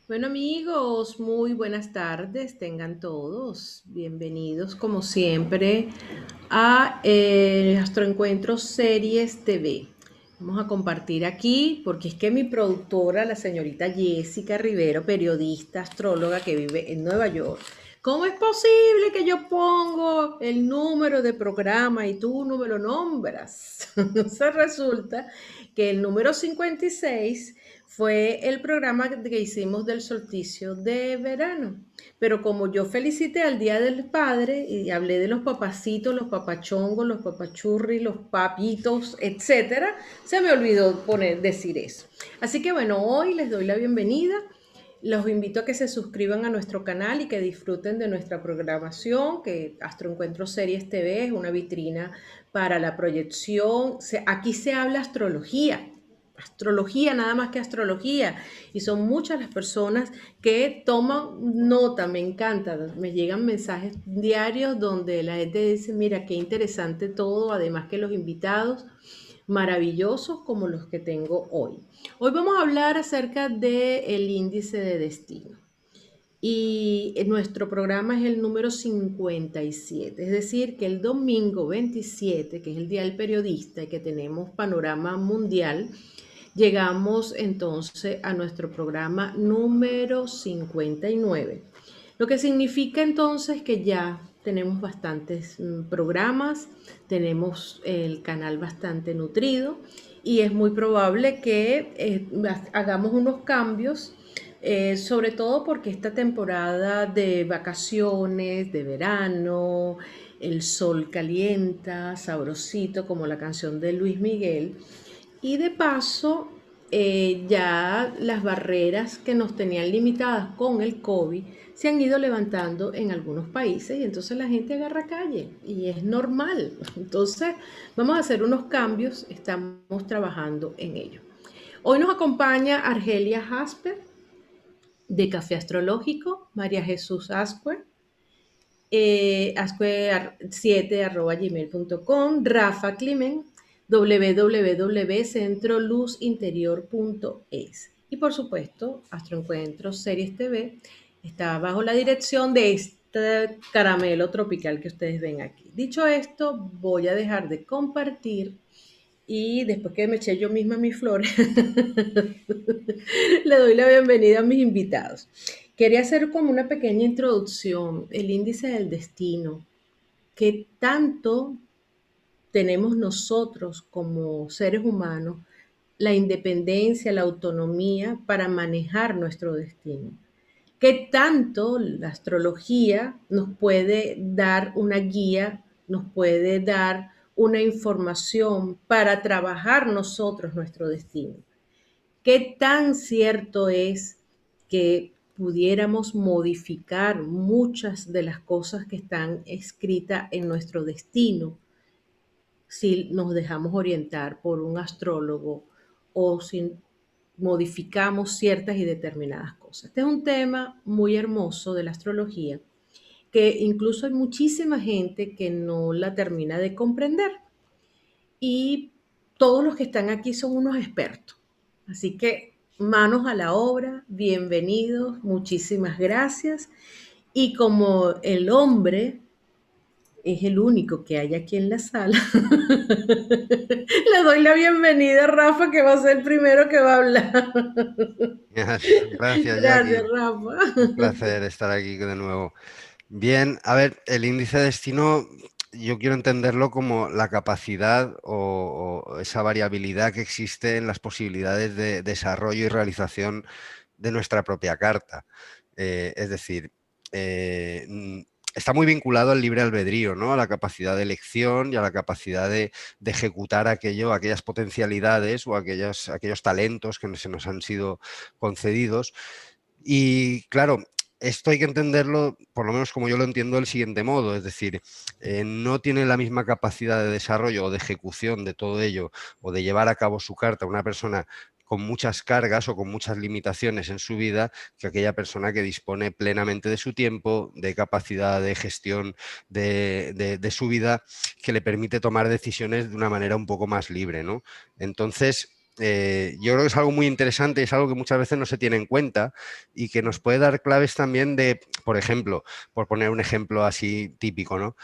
Bueno amigos, muy buenas tardes, tengan todos bienvenidos como siempre a Astroencuentros Series TV. Vamos a compartir aquí porque es que mi productora, la señorita Jessica Rivero, periodista, astróloga que vive en Nueva York, ¿cómo es posible que yo pongo el número de programa y tú no me lo nombras? Entonces resulta que el número 56 fue el programa que hicimos del solsticio de verano. Pero como yo felicité al Día del Padre y hablé de los papacitos, los papachongos, los papachurri, los papitos, etcétera, se me olvidó decir eso. Así que bueno, hoy les doy la bienvenida. Los invito a que se suscriban a nuestro canal y que disfruten de nuestra programación, que Astroencuentros Series TV es una vitrina para la proyección. Aquí se habla astrología, nada más que astrología. Y son muchas las personas que toman nota, me encanta. Me llegan mensajes diarios donde la gente dice, mira, qué interesante todo, además que los invitados maravillosos como los que tengo hoy. Hoy vamos a hablar acerca del índice de destino. Y nuestro programa es el número 57, es decir, que el domingo 27, que es el Día del Periodista y que tenemos panorama mundial, llegamos entonces a nuestro programa número 59. Lo que significa entonces que ya tenemos bastantes programas, tenemos el canal bastante nutrido y es muy probable que hagamos unos cambios, sobre todo porque esta temporada de vacaciones, de verano, el sol calienta, sabrosito, como la canción de Luis Miguel, y de paso, ya las barreras que nos tenían limitadas con el COVID se han ido levantando en algunos países y entonces la gente agarra calle y es normal. Entonces, vamos a hacer unos cambios, estamos trabajando en ello. Hoy nos acompaña Argelia Jasper de Café Astrológico, María Jesús Ascuer, ascuer7@gmail.com, Rafa Climen, www.centroluzinterior.es. Y por supuesto, Astroencuentros Series TV está bajo la dirección de este caramelo tropical que ustedes ven aquí. Dicho esto, voy a dejar de compartir y después que me eché yo misma mis flores, le doy la bienvenida a mis invitados. Quería hacer como una pequeña introducción, el índice del destino. ¿Qué tanto tenemos nosotros como seres humanos la independencia, la autonomía para manejar nuestro destino? ¿Qué tanto la astrología nos puede dar una guía, nos puede dar una información para trabajar nosotros nuestro destino? ¿Qué tan cierto es que pudiéramos modificar muchas de las cosas que están escritas en nuestro destino si nos dejamos orientar por un astrólogo o si modificamos ciertas y determinadas cosas? Este es un tema muy hermoso de la astrología que incluso hay muchísima gente que no la termina de comprender y todos los que están aquí son unos expertos. Así que manos a la obra, bienvenidos, muchísimas gracias. Y como el hombre es el único que hay aquí en la sala, le doy la bienvenida a Rafa, que va a ser el primero que va a hablar. Gracias, Gracias, Jackie. Un Rafa. placer estar aquí de nuevo. Bien, a ver, el índice de destino, yo quiero entenderlo como la capacidad o esa variabilidad que existe en las posibilidades de desarrollo y realización de nuestra propia carta. Es decir, está muy vinculado al libre albedrío, ¿no? A la capacidad de elección y a la capacidad de ejecutar aquellas potencialidades o aquellos talentos que se nos han sido concedidos. Y claro, esto hay que entenderlo, por lo menos como yo lo entiendo, del siguiente modo, es decir, no tiene la misma capacidad de desarrollo o de ejecución de todo ello o de llevar a cabo su carta una persona con muchas cargas o con muchas limitaciones en su vida que aquella persona que dispone plenamente de su tiempo, de capacidad de gestión de su vida, que le permite tomar decisiones de una manera un poco más libre, ¿no? Entonces, yo creo que es algo muy interesante, es algo que muchas veces no se tiene en cuenta y que nos puede dar claves también de, por ejemplo, por poner un ejemplo así típico, ¿no?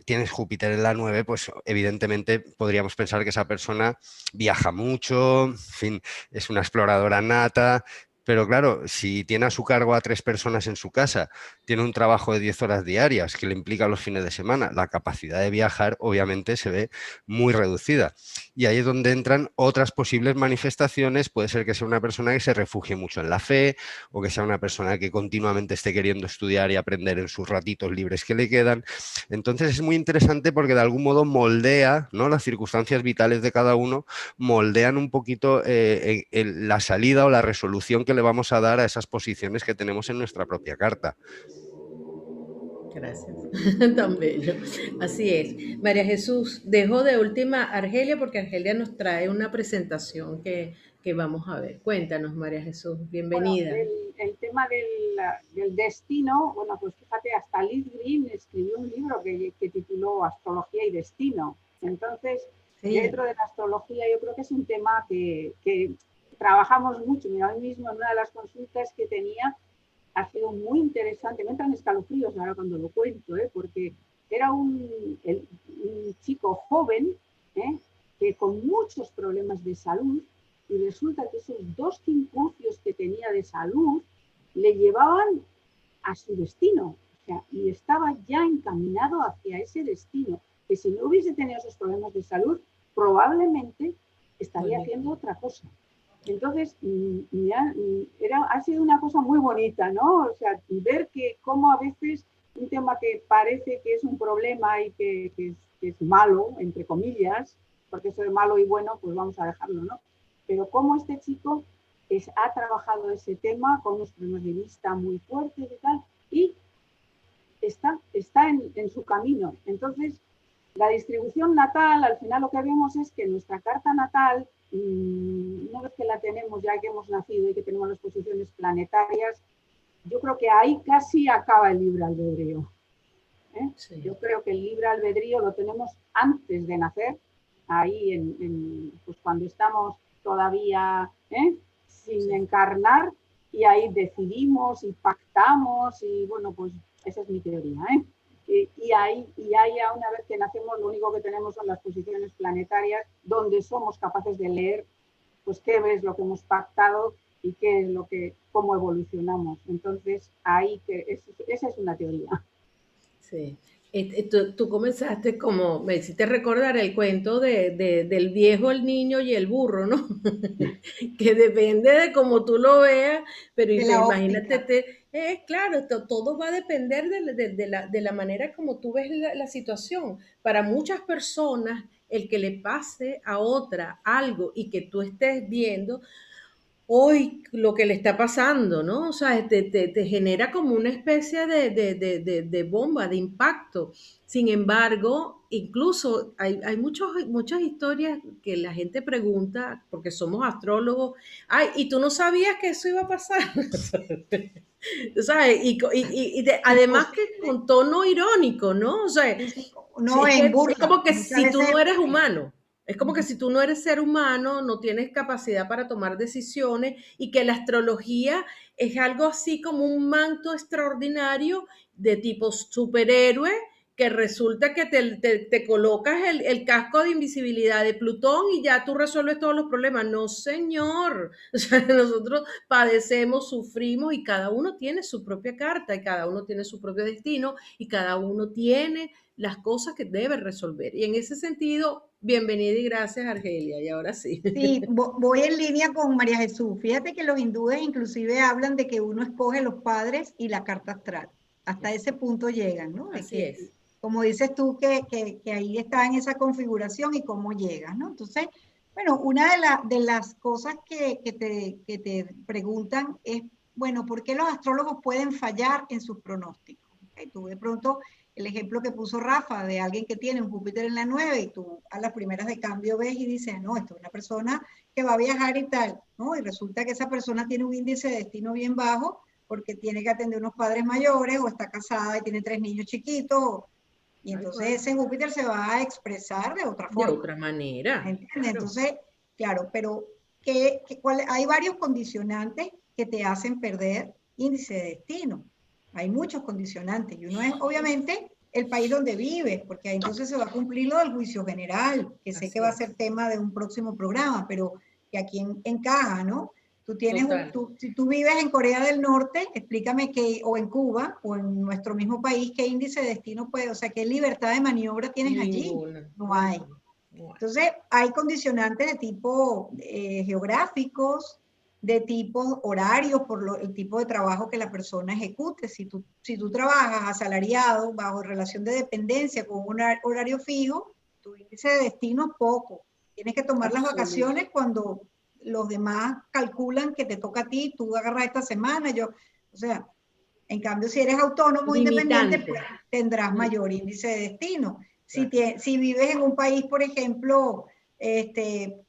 Tienes Júpiter en la 9, pues evidentemente podríamos pensar que esa persona viaja mucho, en fin, es una exploradora nata, pero claro, si tiene a su cargo a 3 personas en su casa, tiene un trabajo de 10 horas diarias que le implica los fines de semana, la capacidad de viajar obviamente se ve muy reducida. Y ahí es donde entran otras posibles manifestaciones. Puede ser que sea una persona que se refugie mucho en la fe o que sea una persona que continuamente esté queriendo estudiar y aprender en sus ratitos libres que le quedan. Entonces es muy interesante porque de algún modo moldea, ¿no? Las circunstancias vitales de cada uno, moldean un poquito la salida o la resolución que le vamos a dar a esas posiciones que tenemos en nuestra propia carta. Gracias, tan bello. Así es. María Jesús, dejo de última a Argelia porque Argelia nos trae una presentación que vamos a ver. Cuéntanos, María Jesús, Bueno, bienvenida. el tema del destino, bueno, pues fíjate, hasta Liz Green escribió un libro que tituló Astrología y Destino. Entonces, Sí, dentro de la astrología yo creo que es un tema que trabajamos mucho. Mira, hoy mismo en una de las consultas que tenía ha sido muy interesante, me entran escalofríos ahora cuando lo cuento, porque era un chico joven que con muchos problemas de salud, y resulta que esos 2 quincuncios que tenía de salud le llevaban a su destino, o sea, y estaba ya encaminado hacia ese destino, que si no hubiese tenido esos problemas de salud, probablemente estaría haciendo otra cosa. Entonces, ha sido una cosa muy bonita, ¿no? O sea, ver que cómo a veces un tema que parece que es un problema y que es malo, entre comillas, porque eso de malo y bueno, pues vamos a dejarlo, ¿no? Pero cómo este chico ha trabajado ese tema con unos problemas de vista muy fuertes y tal, y está en su camino. Entonces, la distribución natal, al final lo que vemos es que nuestra carta natal, una vez que la tenemos, ya que hemos nacido y que tenemos las posiciones planetarias, yo creo que ahí casi acaba el libre albedrío. Sí. Yo creo que el libre albedrío lo tenemos antes de nacer, ahí pues cuando estamos todavía sin encarnar, y ahí decidimos y pactamos, y bueno, pues esa es mi teoría. Y ahí ya una vez que nacemos, lo único que tenemos son las posiciones planetarias, donde somos capaces de leer, pues qué es lo que hemos pactado y qué es cómo evolucionamos. Entonces, esa es una teoría. sí. Tú comenzaste como, me hiciste recordar el cuento del viejo, el niño y el burro, ¿no? Que depende de cómo tú lo veas, pero De la imagínate, claro, todo va a depender de la manera como tú ves la situación. Para muchas personas, el que le pase a otra algo y que tú estés viendo, hoy lo que le está pasando, ¿no? O sea, te genera como una especie de bomba, de impacto. Sin embargo, incluso hay muchas historias que la gente pregunta, porque somos astrólogos, ay, ¿y tú no sabías que eso iba a pasar? ¿Sabes? Además que con tono irónico, ¿no? O sea, no en es burla, como que muchas si tú veces. no eres humano. Es como que si tú no eres ser humano, no tienes capacidad para tomar decisiones y que la astrología es algo así como un manto extraordinario de tipo superhéroe que resulta que te colocas el casco de invisibilidad de Plutón y ya tú resuelves todos los problemas. No, señor. O sea, nosotros padecemos, sufrimos y cada uno tiene su propia carta y cada uno tiene su propio destino y cada uno tiene las cosas que debe resolver. Y en ese sentido, bienvenida y gracias, Argelia. Y ahora sí. Sí, voy en línea con María Jesús. Fíjate que los hindúes inclusive hablan de que uno escoge los padres y la carta astral. Hasta ese punto llegan, ¿no? De Así que, es. como dices tú, que ahí está en esa configuración y cómo llegas, ¿no? Entonces, bueno, una de las cosas que te preguntan es, bueno, ¿por qué los astrólogos pueden fallar en sus pronósticos? ¿Okay? Tú de pronto el ejemplo que puso Rafa de alguien que tiene un Júpiter en la 9 y tú a las primeras de cambio ves y dices, no, esto es una persona que va a viajar y tal, ¿no? Y resulta que esa persona tiene un índice de destino bien bajo porque tiene que atender unos padres mayores o está casada y tiene 3 niños chiquitos. Y entonces ese Júpiter se va a expresar de otra forma. De otra manera. ¿Entiendes? Claro. Entonces, claro, pero hay varios condicionantes que te hacen perder índice de destino. Hay muchos condicionantes. Y uno es, obviamente, el país donde vives, porque ahí entonces se va a cumplir lo del juicio general, que sé que va a ser tema de un próximo programa, pero que aquí encaja, ¿no? Tú tienes si tú vives en Corea del Norte, explícame o en Cuba, o en nuestro mismo país, qué índice de destino puede, o sea, qué libertad de maniobra tienes allí. No hay. Entonces, hay condicionantes de tipo geográficos, de tipo horarios, por el tipo de trabajo que la persona ejecute. Si tú trabajas asalariado, bajo relación de dependencia, con un horario fijo, tu índice de destino es poco. Tienes que tomar las vacaciones cuando los demás calculan que te toca a ti, tú agarras esta semana, o sea, en cambio, si eres autónomo independiente, pues tendrás mayor índice de destino. Si vives en un país, por ejemplo,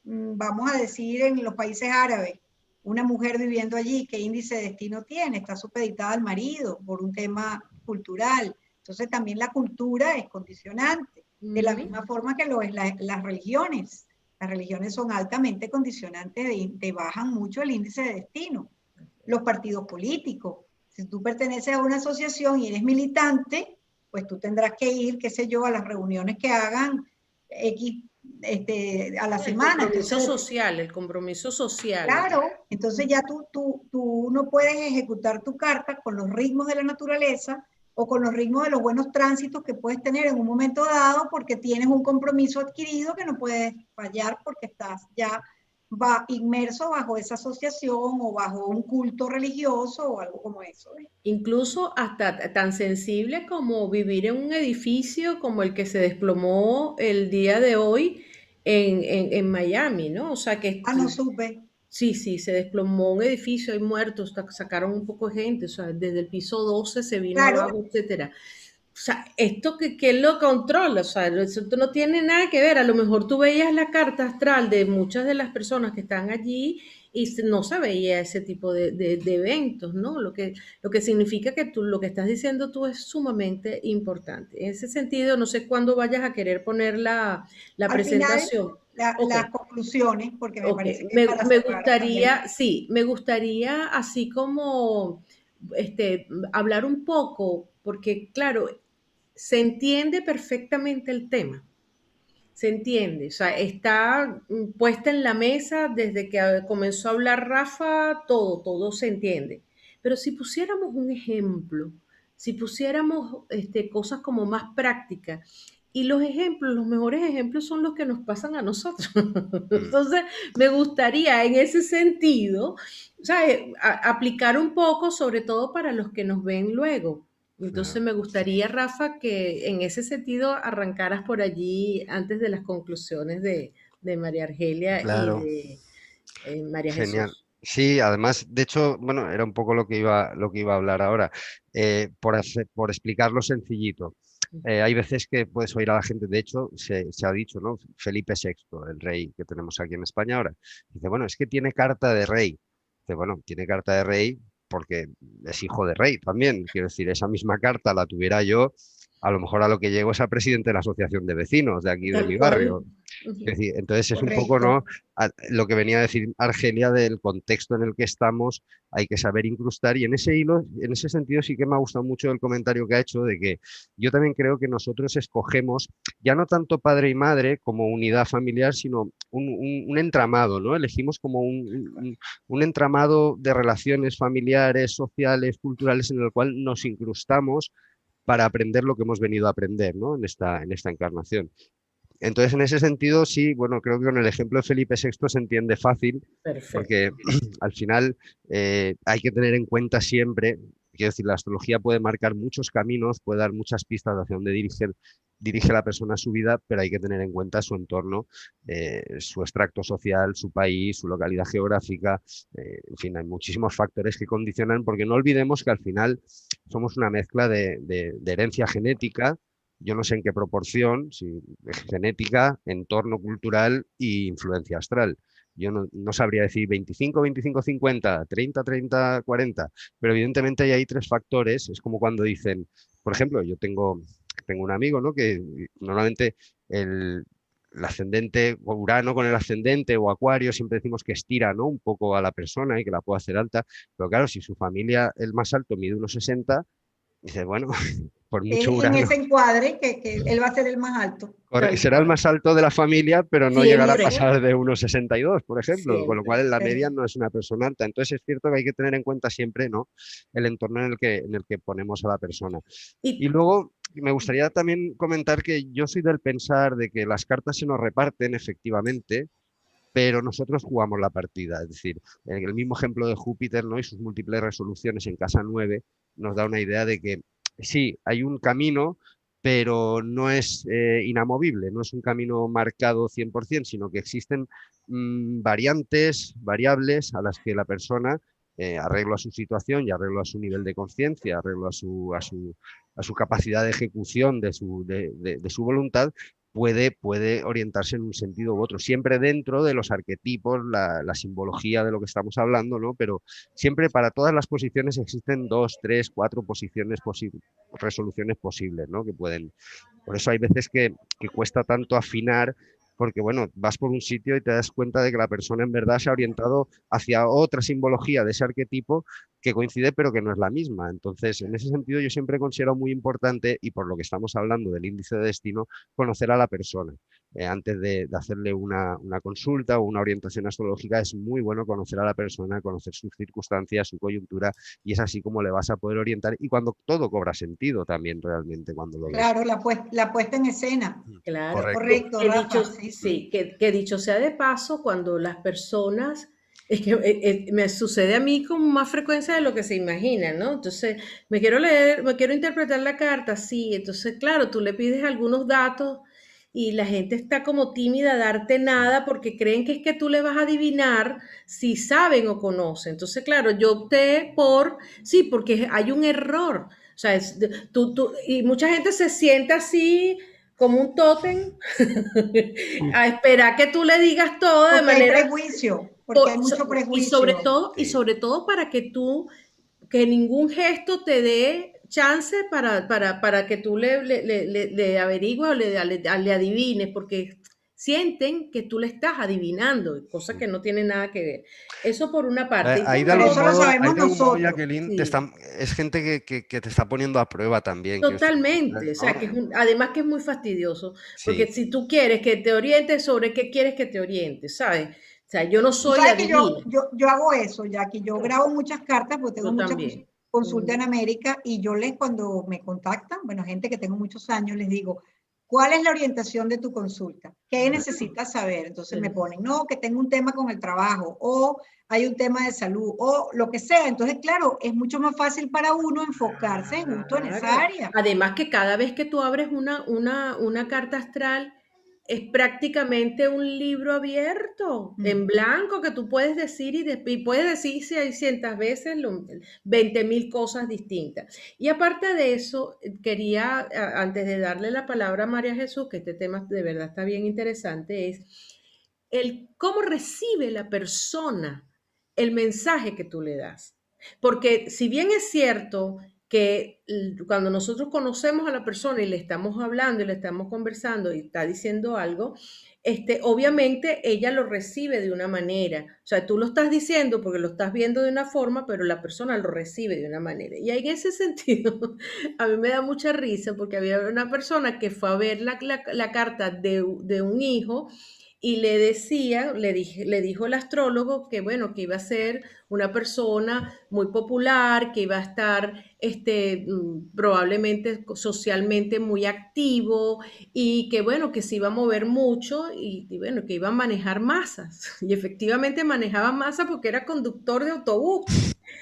vamos a decir en los países árabes, una mujer viviendo allí, ¿qué índice de destino tiene? Está supeditada al marido por un tema cultural. Entonces también la cultura es condicionante, de la misma forma que lo es las religiones. Las religiones son altamente condicionantes, te bajan mucho el índice de destino. Los partidos políticos, si tú perteneces a una asociación y eres militante, pues tú tendrás que ir, qué sé yo, a las reuniones que hagan X a la semana. El compromiso social. Claro, entonces ya tú no puedes ejecutar tu carta con los ritmos de la naturaleza o con los ritmos de los buenos tránsitos que puedes tener en un momento dado porque tienes un compromiso adquirido que no puedes fallar porque estás ya inmerso bajo esa asociación o bajo un culto religioso o algo como eso. Incluso hasta tan sensible como vivir en un edificio como el que se desplomó el día de hoy en Miami, ¿no? O sea que... no supe. Sí, se desplomó un edificio, hay muertos, sacaron un poco de gente, o sea, desde el piso 12 se vino abajo, etcétera. O sea, esto ¿quién lo controla? O sea, eso no tiene nada que ver. A lo mejor tú veías la carta astral de muchas de las personas que están allí y no se veía ese tipo de eventos, ¿no? Lo que significa que lo que estás diciendo tú es sumamente importante. En ese sentido, no sé cuándo vayas a querer poner la presentación. Final, las conclusiones, porque me parece que me gustaría, me gustaría así como hablar un poco, porque claro, se entiende perfectamente el tema, se entiende, o sea, está puesta en la mesa desde que comenzó a hablar Rafa, todo se entiende, pero si pusiéramos un ejemplo, si pusiéramos cosas como más prácticas, y los mejores ejemplos son los que nos pasan a nosotros. Entonces, me gustaría en ese sentido, ¿sabes? Aplicar un poco, sobre todo para los que nos ven luego. Entonces, me gustaría, Rafa, que en ese sentido arrancaras por allí antes de las conclusiones de María Argelia y de María Genial. Jesús. Sí, además, de hecho, bueno, era un poco lo que iba a hablar ahora. Por explicarlo sencillito. Hay veces que puedes oír a la gente, de hecho, se ha dicho, ¿no? Felipe VI, el rey que tenemos aquí en España ahora, dice, bueno, es que tiene carta de rey. Dice, bueno, tiene carta de rey porque es hijo de rey también. Quiero decir, esa misma carta la tuviera yo, a lo mejor a lo que llego es a presidente de la asociación de vecinos de aquí de mi barrio. Es decir, entonces es un poco, ¿no? Lo que venía a decir Argelia del contexto en el que estamos, hay que saber incrustar y en ese hilo, en ese sentido sí que me ha gustado mucho el comentario que ha hecho de que yo también creo que nosotros escogemos ya no tanto padre y madre como unidad familiar, sino un entramado, ¿no? Elegimos como un entramado de relaciones familiares, sociales, culturales en el cual nos incrustamos para aprender lo que hemos venido a aprender, ¿no? en esta encarnación. Entonces, en ese sentido, sí, bueno, creo que con el ejemplo de Felipe VI se entiende fácil. Perfecto. Porque al final hay que tener en cuenta siempre, quiero decir, la astrología puede marcar muchos caminos, puede dar muchas pistas hacia dónde dirigir, dirige la persona su vida, pero hay que tener en cuenta su entorno, su extracto social, su país, su localidad geográfica, en fin, hay muchísimos factores que condicionan, porque no olvidemos que al final somos una mezcla de herencia genética, yo no sé en qué proporción, si genética, entorno cultural e influencia astral. Yo no sabría decir 25, 25, 50, 30, 30, 40, pero evidentemente ahí hay tres factores. Es como cuando dicen, por ejemplo, yo tengo un amigo, ¿no? Que normalmente el ascendente, o Urano con el ascendente o Acuario, siempre decimos que estira, ¿no? Un poco a la persona y que la puede hacer alta, pero claro, si su familia, el más alto, mide 1,60, dice, bueno, por mucho En Urano. ese encuadre que él va a ser el más alto. Será el más alto de la familia, pero no llegará a Siempre, pasar de 1,62, por ejemplo, con lo cual siempre. en la media Sí. no es una persona alta. Entonces es cierto que hay que tener en cuenta siempre, ¿no?, el entorno en el que ponemos a la persona. Y Y luego me gustaría también comentar que yo soy del pensar de que las cartas se nos reparten efectivamente, pero nosotros jugamos la partida. Es decir, el mismo ejemplo de Júpiter, ¿no?, y sus múltiples resoluciones en casa 9 nos da una idea de que sí, hay un camino, pero no es inamovible, no es un camino marcado 100%, sino que existen variantes, variables a las que la persona, arreglo a su situación y arreglo a su nivel de conciencia, arreglo a su capacidad de ejecución de su voluntad, puede orientarse en un sentido u otro, siempre dentro de los arquetipos, la simbología de lo que estamos hablando, ¿no? Pero siempre para todas las posiciones existen 2, 3, 4 posiciones resoluciones posibles, ¿no? Por eso hay veces que cuesta tanto afinar, porque bueno, vas por un sitio y te das cuenta de que la persona en verdad se ha orientado hacia otra simbología de ese arquetipo que coincide pero que no es la misma. Entonces, en ese sentido yo siempre considero muy importante, y por lo que estamos hablando del índice de destino, conocer a la persona. Antes de hacerle una consulta o una orientación astrológica, es muy bueno conocer a la persona, conocer sus circunstancias, su coyuntura, y es así como le vas a poder orientar, y cuando todo cobra sentido también realmente cuando lo ves. Claro, la puesta en escena. claro, Es Correcto. correcto, Rafa, sí, sí. sí, que dicho sea de paso, cuando las personas, es que me sucede a mí con más frecuencia de lo que se imagina, ¿no? Entonces, me quiero leer, me quiero interpretar la carta, sí, entonces, claro, tú le pides algunos datos y la gente está como tímida a darte nada porque creen que es que tú le vas a adivinar si saben o conocen. Entonces, claro, yo opté por, sí, porque hay un error. O sea, y mucha gente se sienta así como un tótem a esperar que tú le digas todo de Porque hay manera prejuicio, porque hay mucho prejuicio. y Sí. sobre todo para que tú, que ningún gesto te dé chance para que tú le averigües o le adivines, porque sienten que tú le estás adivinando, cosa que no tiene nada que ver. Eso por una parte. Y Ahí por de Pero lo algún eso lo otro, modo, ahí sabemos de algún modo, nosotros. Jacqueline, sí, es gente que te está poniendo a prueba también, quiero decir, totalmente. O sea, ¿no? que además que es muy fastidioso, porque Sí, si tú quieres que te orientes sobre qué quieres que te orientes, ¿sabes? O sea, yo no Tú soy sabes que adivina. yo hago eso, ya que yo grabo muchas cartas, porque tengo Yo muchas también. consultas en América, y yo cuando me contactan, bueno, gente que tengo muchos años, les digo, ¿cuál es la orientación de tu consulta? ¿Qué necesitas saber? Entonces me ponen, no, que tengo un tema con el trabajo, o hay un tema de salud, o lo que sea. Entonces, claro, es mucho más fácil para uno enfocarse justo en esa Claro. área. Además que cada vez que tú abres una carta astral, es prácticamente un libro abierto, en blanco, que tú puedes decir y puedes decir 600 veces 20.000 cosas distintas. Y aparte de eso, quería, antes de darle la palabra a María Jesús, que este tema de verdad está bien interesante, es el cómo recibe la persona el mensaje que tú le das. Porque si bien es cierto que cuando nosotros conocemos a la persona y le estamos hablando y le estamos conversando y está diciendo algo, obviamente ella lo recibe de una manera. O sea, tú lo estás diciendo porque lo estás viendo de una forma, pero la persona lo recibe de una manera. Y en ese sentido, a mí me da mucha risa porque había una persona que fue a ver la carta de un hijo y le decía, le dijo el astrólogo que bueno, que iba a ser una persona muy popular, que iba a estar probablemente socialmente muy activo y que bueno, que se iba a mover mucho y bueno, que iba a manejar masas. Y efectivamente manejaba masas porque era conductor de autobús.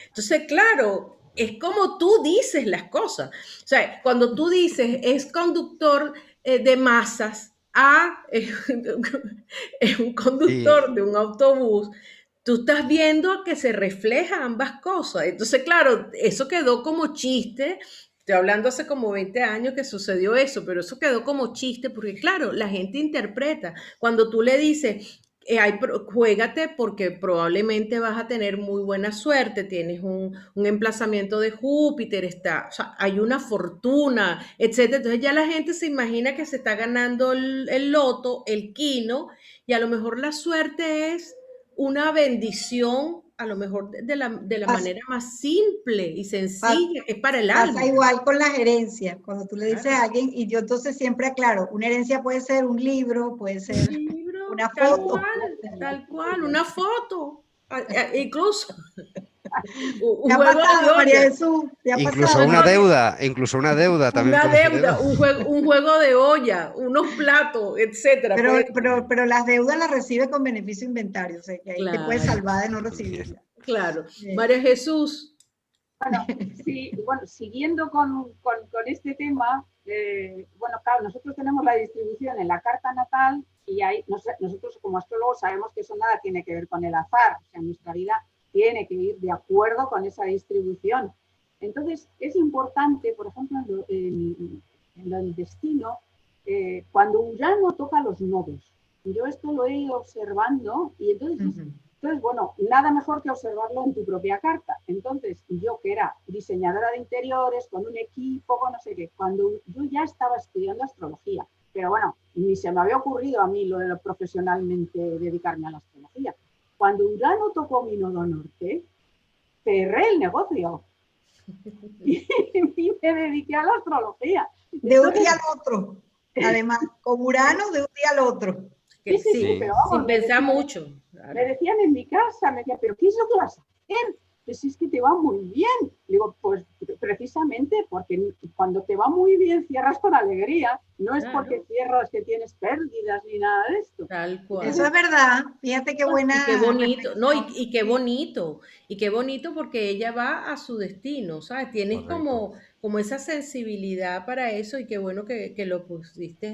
Entonces, claro, es como tú dices las cosas. O sea, cuando tú dices es conductor, de masas, A es un conductor Y de un autobús, tú estás viendo que se reflejan ambas cosas. Entonces, claro, eso quedó como chiste. Estoy hablando hace como 20 años que sucedió eso, pero eso quedó como chiste porque, claro, la gente interpreta. Cuando tú le dices, juégate porque probablemente vas a tener muy buena suerte, tienes un emplazamiento de Júpiter, está, o sea, hay una fortuna, etcétera. Entonces ya la gente se imagina que se está ganando el loto, el quino, y a lo mejor la suerte es una bendición, a lo mejor de la Pasa, manera más simple y pasa, sencilla, que es para el pasa alma. igual con las herencias. Cuando tú le dices Claro. a alguien, y yo entonces siempre aclaro, una herencia puede ser un libro, puede Un ser libro, una foto. tal cual, una foto, incluso ¿Te un ha juego de pasado, María olla. Jesús? ¿Te ha incluso pasado? No, una no, deuda, también una puede ser deuda, heredada. un juego de olla, unos platos, etcétera. Pero, Pues, pero las deudas las recibe con beneficio inventario, o sea, que ahí te puedes claro, salvar de no Bien. recibirla. claro. Bien. María Jesús, Bueno, sí, bueno, siguiendo con este tema, bueno, claro, nosotros tenemos la distribución en la carta natal y ahí nosotros como astrólogos sabemos que eso nada tiene que ver con el azar, o sea, nuestra vida tiene que ir de acuerdo con esa distribución. Entonces, es importante, por ejemplo, en el destino, cuando Urano toca los nodos. Yo esto lo he ido observando y entonces, bueno, nada mejor que observarlo en tu propia carta. Entonces, yo que era diseñadora de interiores, con un equipo, con no sé qué, cuando yo ya estaba estudiando astrología, pero bueno, ni se me había ocurrido a mí lo de profesionalmente dedicarme a la astrología. Cuando Urano tocó mi nodo norte, cerré el negocio y me dediqué a la astrología. De un día Entonces, al otro, además, con Urano de un día al otro. sí, sí, sí, sí, pero sin vamos, pensar mucho. Claro. me decían en mi casa, me decían, ¿pero qué es lo que vas a hacer? Pues es que te va muy bien. Digo, pues precisamente porque cuando te va muy bien cierras con alegría, no es Claro. porque cierras que tienes pérdidas ni nada de esto. Tal cual. Eso es verdad, fíjate qué buena. Y qué bonito, no, reflexión. y qué bonito porque ella va a su destino, ¿sabes? Tienes Correcto. como esa sensibilidad para eso y qué bueno que lo pusiste,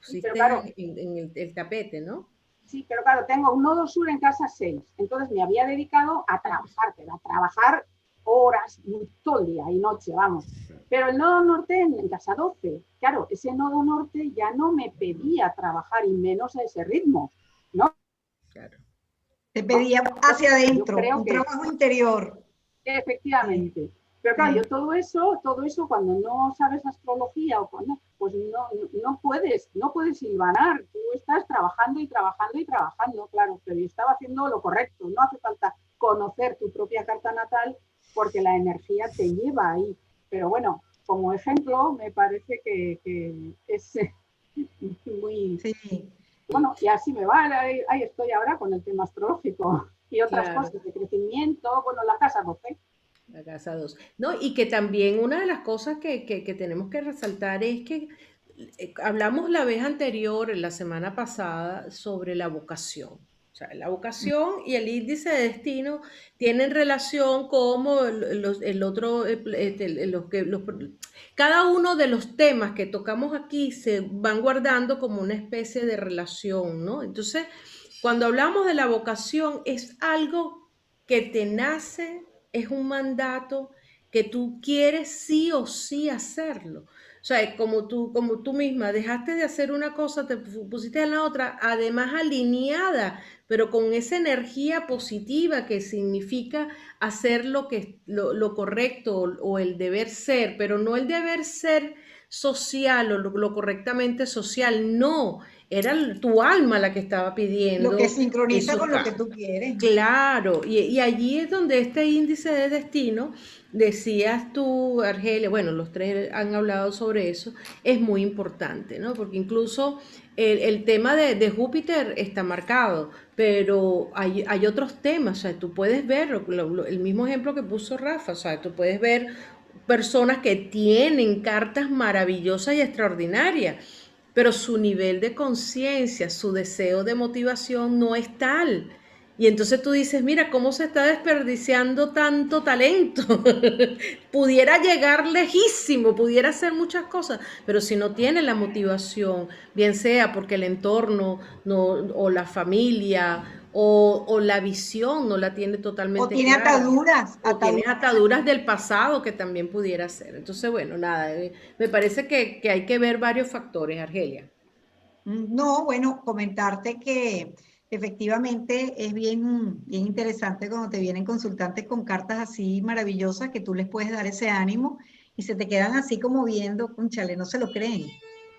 Sí, pero claro, en el tapete, ¿no? sí, pero claro, tengo un nodo sur en casa 6. Entonces me había dedicado a trabajar, pero a trabajar horas, todo el día y noche, vamos. Pero el nodo norte en casa 12, claro, ese nodo norte ya no me pedía trabajar y menos a ese ritmo, ¿no? Claro. Te pedía hacia Yo adentro, creo un que trabajo interior. efectivamente. Sí, Pero claro, yo sí. todo eso cuando no sabes astrología o cuando, pues no puedes hilvanar. Tú estás trabajando y trabajando y trabajando, claro, pero yo estaba haciendo lo correcto. No hace falta conocer tu propia carta natal porque la energía te lleva ahí. Pero bueno, como ejemplo, me parece que es muy, Sí. bueno, y así me va, ahí estoy ahora con el tema astrológico y otras Claro. cosas de crecimiento, bueno, la casa 12. La casa 2. No, y que también una de las cosas que tenemos que resaltar es que hablamos la vez anterior, en la semana pasada, sobre la vocación. O sea, la vocación y el índice de destino tienen relación como el otro, cada uno de los temas que tocamos aquí se van guardando como una especie de relación, ¿no? Entonces, cuando hablamos de la vocación, es algo que te nace, es un mandato que tú quieres sí o sí hacerlo. O sea, como tú misma dejaste de hacer una cosa, te pusiste en la otra, además alineada, pero con esa energía positiva que significa hacer lo correcto o el deber ser, pero no el deber ser social o lo correctamente social, no, era tu alma la que estaba Lo que pidiendo sincroniza esos con lo que cambios. tú quieres. Claro, y allí es donde este índice de destino, decías tú, Argelia, bueno, los tres han hablado sobre eso, es muy importante, ¿no? Porque incluso el tema de Júpiter está marcado, pero hay otros temas, o sea, tú puedes ver el mismo ejemplo que puso Rafa, o sea, tú puedes ver personas que tienen cartas maravillosas y extraordinarias, pero su nivel de conciencia, su deseo de motivación no es tal. Y entonces tú dices, mira, ¿cómo se está desperdiciando tanto talento? Pudiera llegar lejísimo, pudiera hacer muchas cosas, pero si no tiene la motivación, bien sea porque el entorno no, o la familia o la visión no la tiene O totalmente tiene clara, o tiene ataduras. ataduras del pasado que también pudiera ser. Entonces, bueno, nada, me parece que hay que ver varios factores, Argelia. No, bueno, comentarte que efectivamente es bien interesante cuando te vienen consultantes con cartas así maravillosas que tú les puedes dar ese ánimo y se te quedan así como viendo, cónchale, no se lo creen,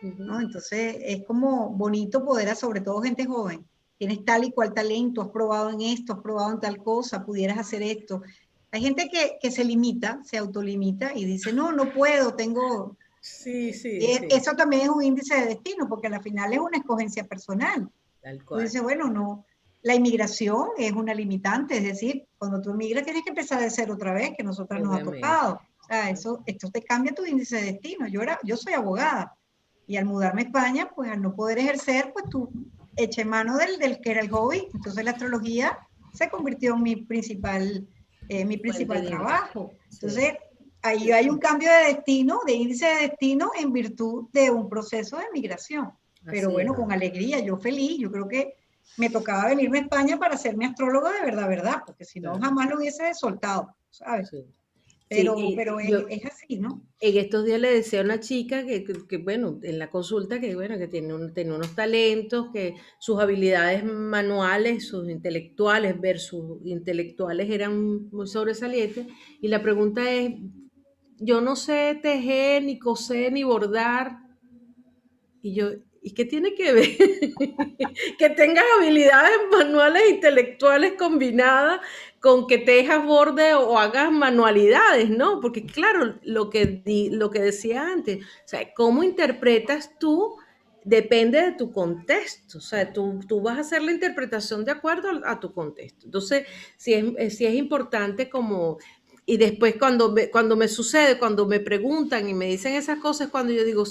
Uh -huh. ¿no? Entonces es como bonito poder, sobre todo gente joven, tienes tal y cual talento, has probado en esto, has probado en tal cosa, pudieras hacer esto. Hay gente que se limita, se autolimita y dice, no, no puedo, tengo, Sí, sí, sí. eso también es un índice de destino, porque al final es una escogencia personal. Tal Tú cual. dices, bueno, no, la inmigración es una limitante, es decir, cuando tú emigras tienes que empezar de cero otra vez, que a nosotras nos ha Obviamente. tocado. O sea, esto te cambia tu índice de destino. Yo soy abogada y al mudarme a España, pues al no poder ejercer, pues tú eché mano del que era el hobby. Entonces la astrología se convirtió en mi Fuente principal de ingreso. trabajo. Sí. Entonces, ahí hay un cambio de destino, de índice de destino en virtud de un proceso de migración. Pero Así es. bueno, con alegría, yo feliz, yo creo que me tocaba venirme a España para ser mi astrólogo de verdad, porque si no, Claro. jamás lo hubiese soltado, ¿sabes? Sí. Sí, Pero yo es así, ¿no? en estos días le decía a una chica bueno, en la consulta que, bueno, que tiene unos talentos, que sus habilidades manuales, sus intelectuales versus intelectuales eran muy sobresalientes. Y la pregunta es, yo no sé tejer, ni coser, ni bordar. Y yo, ¿y qué tiene que ver? Que tengas habilidades manuales e intelectuales combinadas con que tejas borde o hagas manualidades, ¿no? Porque claro, lo que decía antes, o sea, cómo interpretas tú depende de tu contexto, o sea, tú vas a hacer la interpretación de acuerdo a tu contexto. Entonces, sí es importante como y después cuando me sucede, cuando me preguntan y me dicen esas cosas, cuando yo digo,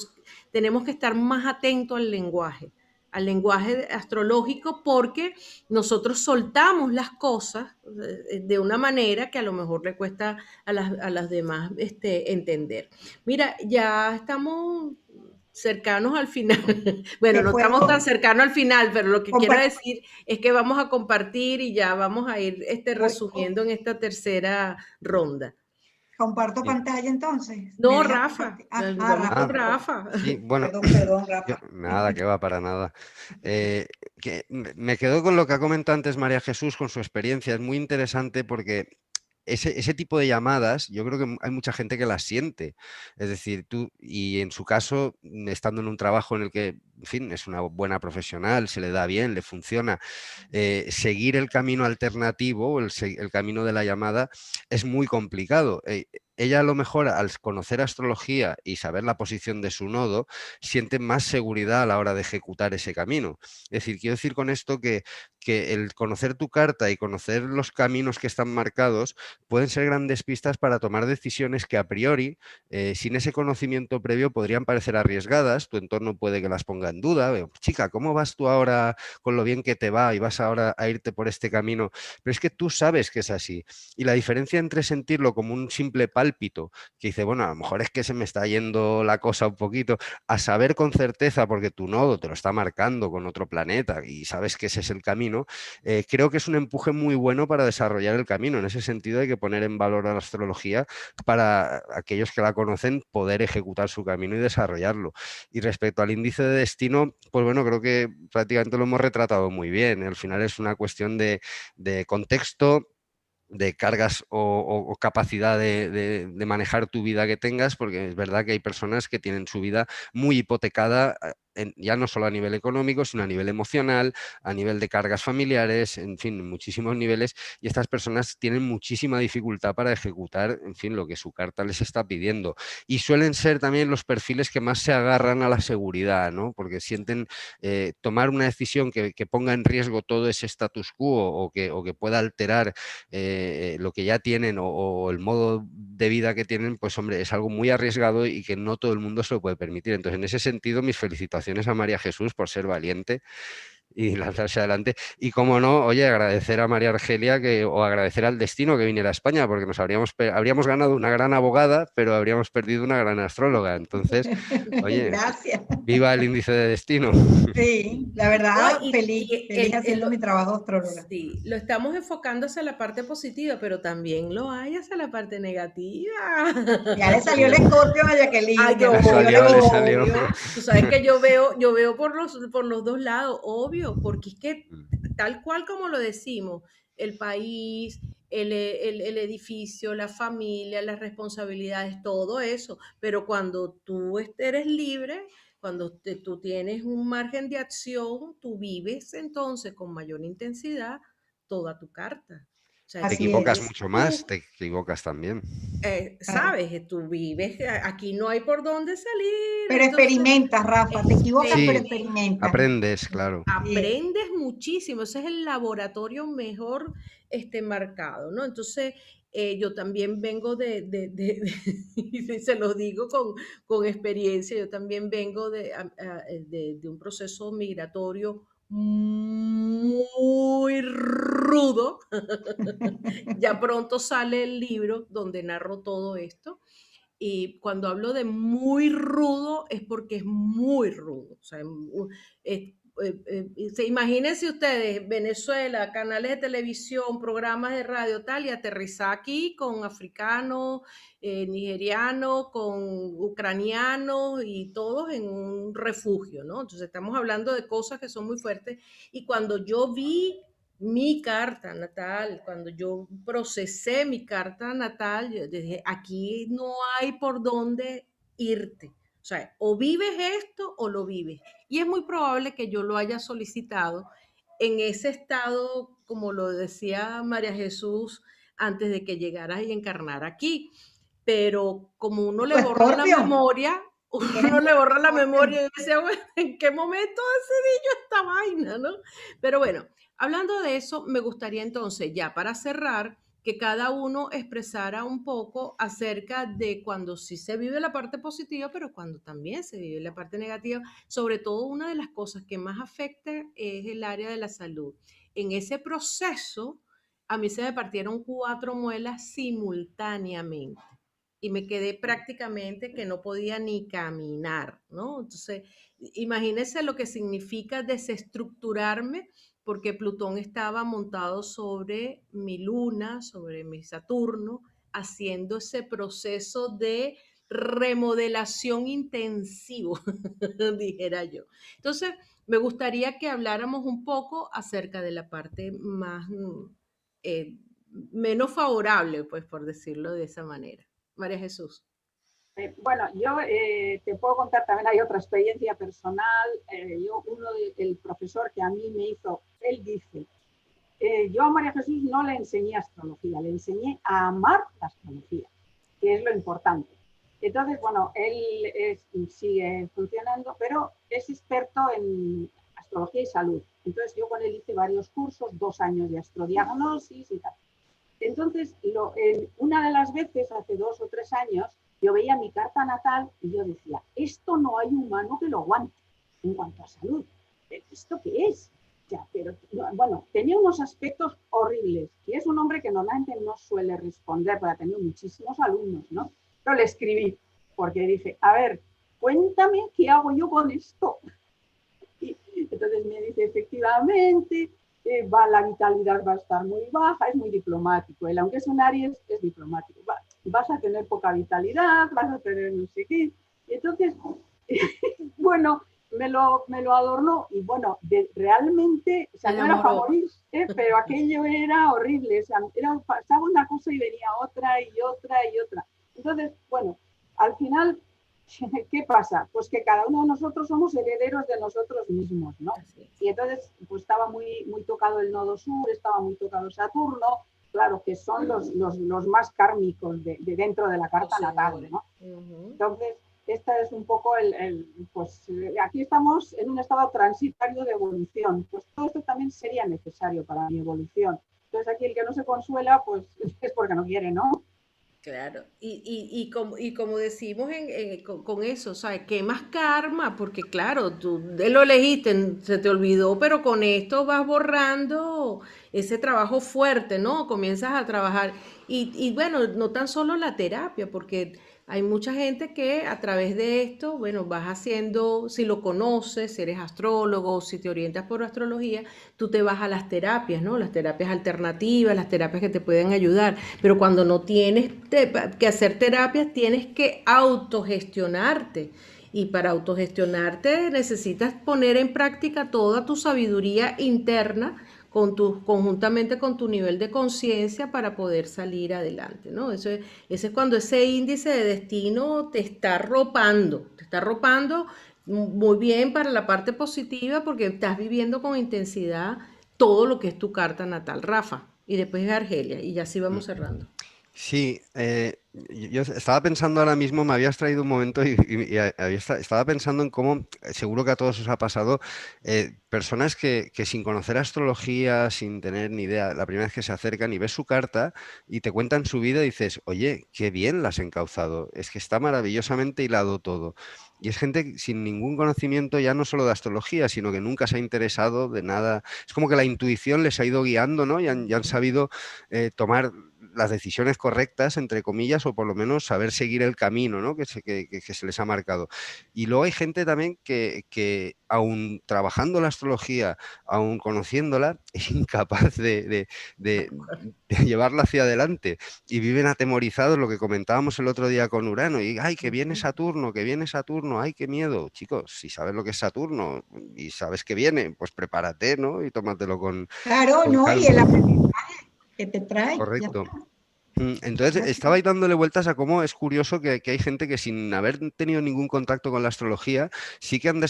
tenemos que estar más atentos al lenguaje astrológico, porque nosotros soltamos las cosas de una manera que a lo mejor le cuesta a las demás entender. Mira, ya estamos cercanos al final. Bueno, Que no fue estamos tan cercanos al final, pero lo que quiero compa- decir es que vamos a compartir y ya vamos a ir voy- resumiendo en esta tercera ronda. comparto Sí. pantalla entonces. ¿Me No, dejas Rafa, compartir? vamos Rafa, con Ah, perdón. Rafa. sí, bueno, Perdón, Rafa. nada, que va para nada. Que me quedo con lo que ha comentado antes María Jesús, con su experiencia. Es muy interesante porque ese tipo de llamadas, yo creo que hay mucha gente que las siente. Es decir, tú, y en su caso, estando en un trabajo en el que, en fin, es una buena profesional, se le da bien, le funciona, seguir el camino alternativo, el camino de la llamada, es muy complicado. Ella a lo mejor al conocer astrología y saber la posición de su nodo, siente más seguridad a la hora de ejecutar ese camino. Es decir, quiero decir con esto que el conocer tu carta y conocer los caminos que están marcados pueden ser grandes pistas para tomar decisiones que a priori, sin ese conocimiento previo, podrían parecer arriesgadas. Tu entorno puede que las ponga en duda. Chica, ¿cómo vas tú ahora con lo bien que te va y vas ahora a irte por este camino? Pero es que tú sabes que es así. Y la diferencia entre sentirlo como un simple pálpito, que dice, bueno, a lo mejor es que se me está yendo la cosa un poquito, a saber con certeza, porque tu nodo te lo está marcando con otro planeta y sabes que ese es el camino, creo que es un empuje muy bueno para desarrollar el camino. En ese sentido hay que poner en valor a la astrología para aquellos que la conocen poder ejecutar su camino y desarrollarlo. Y respecto al índice de destino, pues bueno, creo que prácticamente lo hemos retratado muy bien. Al final es una cuestión de contexto, de cargas o capacidad de manejar tu vida que tengas, porque es verdad que hay personas que tienen su vida muy hipotecada, ya no solo a nivel económico, sino a nivel emocional, a nivel de cargas familiares, en fin, muchísimos niveles, y estas personas tienen muchísima dificultad para ejecutar, en fin, lo que su carta les está pidiendo. Y suelen ser también los perfiles que más se agarran a la seguridad, ¿no? Porque sienten tomar una decisión que ponga en riesgo todo ese status quo o que pueda alterar lo que ya tienen o el modo de vida que tienen, pues hombre, es algo muy arriesgado y que no todo el mundo se lo puede permitir. Entonces, en ese sentido, mis felicitaciones a María Jesús por ser valiente y lanzarse adelante. Y como no, oye, agradecer a María Argelia o agradecer al destino que viniera a España, porque habríamos ganado una gran abogada, pero habríamos perdido una gran astróloga. Entonces, oye, Gracias. viva el índice de destino. Sí, la No, verdad, y, feliz, y feliz haciendo mi trabajo de astróloga. sí, lo estamos enfocando hacia la parte positiva, pero también lo hay hacia la parte negativa. Ya le salió el escorpio a Jacqueline, Ay, ya le salió el Le salió. obvio. Tú sabes que yo veo por los dos lados, obvio, porque es que tal cual como lo decimos, el país, el edificio, la familia, las responsabilidades, todo eso, pero cuando tú eres libre, cuando tú tienes un margen de acción, tú vives entonces con mayor intensidad toda tu carta. O sea, Te Así equivocas es, tienes mucho más, tú te equivocas también. claro. sabes, tú vives, aquí no hay por dónde salir, Pero entonces experimentas, Rafa, te equivocas, pero Sí, experimentas. aprendes, claro. Así es. aprendes muchísimo, ese es el laboratorio mejor marcado, ¿no? Entonces, yo también vengo y se los digo con experiencia, yo también vengo de un proceso migratorio muy rudo. Ya pronto sale el libro donde narro todo esto. Y cuando hablo de muy rudo es porque es muy rudo. O sea, imagínense ustedes, Venezuela, canales de televisión, programas de radio, tal, y aterrizar aquí con africanos, nigerianos, con ucranianos y todos en un refugio, ¿no? Entonces estamos hablando de cosas que son muy fuertes. Y cuando yo vi mi carta natal, cuando yo procesé mi carta natal, yo dije, aquí no hay por dónde irte. O sea, o vives esto o lo vives. Y es muy probable que yo lo haya solicitado en ese estado, como lo decía María Jesús, antes de que llegara y encarnara aquí. Pero como uno le Tu borra la escorpio, memoria, tienes uno le mucho borra la memoria escorpio. y decía, bueno, ¿en qué momento decidí yo esta vaina, no? Pero bueno, hablando de eso, me gustaría entonces, ya para cerrar, que cada uno expresara un poco acerca de cuando sí se vive la parte positiva, pero cuando también se vive la parte negativa. Sobre todo, una de las cosas que más afecta es el área de la salud. En ese proceso, a mí se me partieron 4 muelas simultáneamente y me quedé prácticamente que no podía ni caminar, ¿no? Entonces, imagínense lo que significa desestructurarme porque Plutón estaba montado sobre mi luna, sobre mi Saturno, haciendo ese proceso de remodelación intensivo, dijera yo. Entonces, me gustaría que habláramos un poco acerca de la parte más, eh, menos favorable, pues por decirlo de esa manera. María Jesús. Bueno, yo te puedo contar también, hay otra experiencia personal. El profesor que a mí me hizo, él dice, yo a María Jesús no le enseñé astrología, le enseñé a amar la astrología, que es lo importante. Entonces, bueno, sigue funcionando, pero es experto en astrología y salud. Entonces, yo con él hice varios cursos, 2 años de astrodiagnosis y tal. Entonces, una de las veces, hace 2 o 3 años, yo veía mi carta natal y yo decía, esto no hay humano que lo aguante en cuanto a salud. ¿Esto qué es? Ya, pero bueno, tenía unos aspectos horribles. Y es un hombre que normalmente no suele responder, porque ha tenido muchísimos alumnos, ¿no? Pero le escribí, porque dije, a ver, cuéntame qué hago yo con esto. Y entonces me dice, efectivamente, la vitalidad va a estar muy baja, es muy diplomático. Él, aunque es un Aries, es diplomático. Vas a tener poca vitalidad, vas a tener no sé qué. Y entonces, bueno, me lo adornó y bueno, realmente, o sea, no era para morir, pero aquello era horrible. O sea, pasaba una cosa y venía otra y otra y otra. Entonces, bueno, al final, ¿qué pasa? Pues que cada uno de nosotros somos herederos de nosotros mismos, ¿no? Y entonces, pues estaba muy, muy tocado el nodo sur, estaba muy tocado Saturno, claro, que son los más kármicos de dentro de la carta natal, ¿no? Entonces, esta es un poco pues aquí estamos en un estado transitorio de evolución, pues todo esto también sería necesario para mi evolución. Entonces aquí el que no se consuela, pues es porque no quiere, ¿no? Claro, y como decimos con eso, ¿sabes? ¿Qué más karma? Porque claro, tú lo elegiste, se te olvidó, pero con esto vas borrando ese trabajo fuerte, ¿no? Comienzas a trabajar. Y bueno, no tan solo la terapia, porque hay mucha gente que a través de esto, bueno, vas haciendo, si lo conoces, si eres astrólogo, si te orientas por astrología, tú te vas a las terapias, ¿no? Las terapias alternativas, las terapias que te pueden ayudar. Pero cuando no tienes que hacer terapias, tienes que autogestionarte. Y para autogestionarte necesitas poner en práctica toda tu sabiduría interna conjuntamente con tu nivel de conciencia para poder salir adelante, ¿no? Ese es cuando ese índice de destino te está arropando muy bien para la parte positiva porque estás viviendo con intensidad todo lo que es tu carta natal, Rafa. Y después es Argelia, y ya sí vamos cerrando. Sí, yo estaba pensando ahora mismo, me habías traído un momento estaba pensando en cómo, seguro que a todos os ha pasado, personas que sin conocer astrología, sin tener ni idea, la primera vez que se acercan y ves su carta y te cuentan su vida, dices, oye, qué bien la has encauzado, es que está maravillosamente hilado todo. Y es gente sin ningún conocimiento ya no solo de astrología, sino que nunca se ha interesado de nada. Es como que la intuición les ha ido guiando, ¿no? Y han sabido tomar las decisiones correctas, entre comillas, o por lo menos saber seguir el camino, ¿no? que se les ha marcado. Y luego hay gente también que aun trabajando la astrología, aun conociéndola, es incapaz de llevarla hacia adelante y viven atemorizados, lo que comentábamos el otro día con Urano, y ¡ay, que viene Saturno, ay, qué miedo! Chicos, si sabes lo que es Saturno y sabes que viene, pues prepárate, ¿no? Y tómatelo Claro, con ¿no? Y el calma. aprendizaje que te trae, ya Correcto. está. Entonces, Así. estaba ahí dándole vueltas a cómo es curioso que hay gente que sin haber tenido ningún contacto con la astrología, sí que han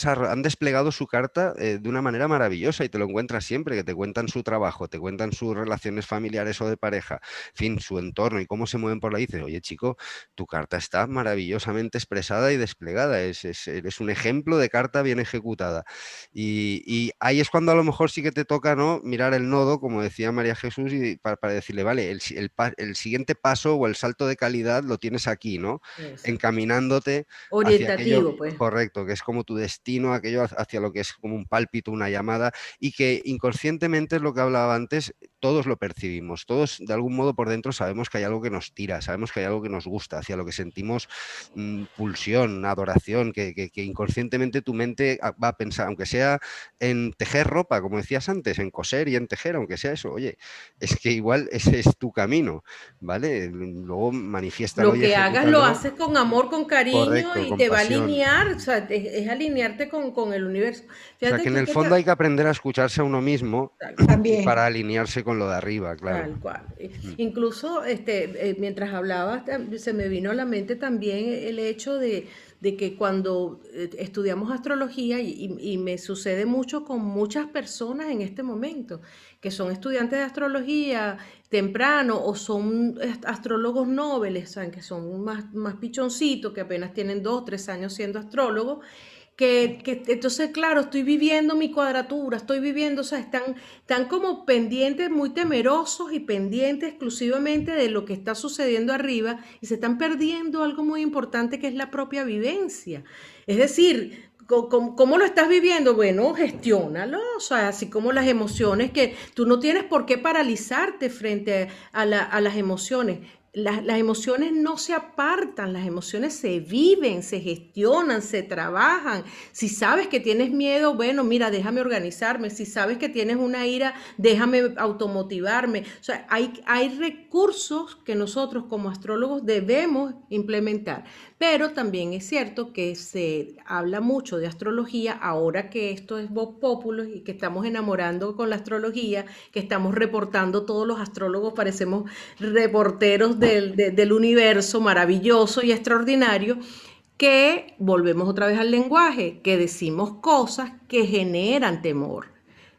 desplegado su carta de una manera maravillosa y te lo encuentras siempre, que te cuentan su trabajo, te cuentan sus relaciones familiares o de pareja, en fin, su entorno y cómo se mueven por la dices, oye chico, tu carta está maravillosamente expresada y desplegada, eres un ejemplo de carta bien ejecutada. Y ahí es cuando a lo mejor sí que te toca, ¿no?, mirar el nodo, como decía María Jesús, y para decirle, vale, el siguiente paso o el salto de calidad lo tienes aquí, ¿no? Exacto. Encaminándote hacia aquello Orientativo, pues. correcto, que es como tu destino, aquello hacia lo que es como un pálpito, una llamada, y que inconscientemente es lo que hablaba antes, todos lo percibimos, todos de algún modo por dentro sabemos que hay algo que nos tira, sabemos que hay algo que nos gusta, hacia lo que sentimos pulsión, adoración, que inconscientemente tu mente va a pensar, aunque sea en tejer ropa, como decías antes, en coser y en tejer, aunque sea eso, oye, es que igual ese es tu camino, ¿vale? Luego manifiéstalo Lo y que hagas lo ejecútalo. haces con amor, con cariño Correcto, y con te va a pasión. alinear, o sea, es alinearte con el universo. O sea, Fíjate que en tú el que fondo hay que aprender a escucharse a uno mismo tal También. para alinearse con lo de arriba, claro. Tal cual. Mm. Incluso mientras hablabas, se me vino a la mente también el hecho de que cuando estudiamos astrología, y me sucede mucho con muchas personas en este momento, que son estudiantes de astrología temprano o son astrólogos nobles, ¿saben? Que son más pichoncitos, que apenas tienen 2, 3 años siendo astrólogos, entonces, claro, estoy viviendo mi cuadratura, estoy viviendo, o sea, están como pendientes, muy temerosos y pendientes exclusivamente de lo que está sucediendo arriba y se están perdiendo algo muy importante que es la propia vivencia. Es decir, ¿cómo lo estás viviendo? Bueno, gestiónalo, o sea, así como las emociones, que tú no tienes por qué paralizarte frente a las emociones. Las emociones no se apartan, las emociones se viven, se gestionan, se trabajan. Si sabes que tienes miedo, bueno, mira, déjame organizarme. Si sabes que tienes una ira, déjame automotivarme. O sea, hay recursos que nosotros como astrólogos debemos implementar. Pero también es cierto que se habla mucho de astrología ahora que esto es Vox Populi y que estamos enamorando con la astrología, que estamos reportando todos los astrólogos, parecemos reporteros del universo maravilloso y extraordinario, que volvemos otra vez al lenguaje, que decimos cosas que generan temor.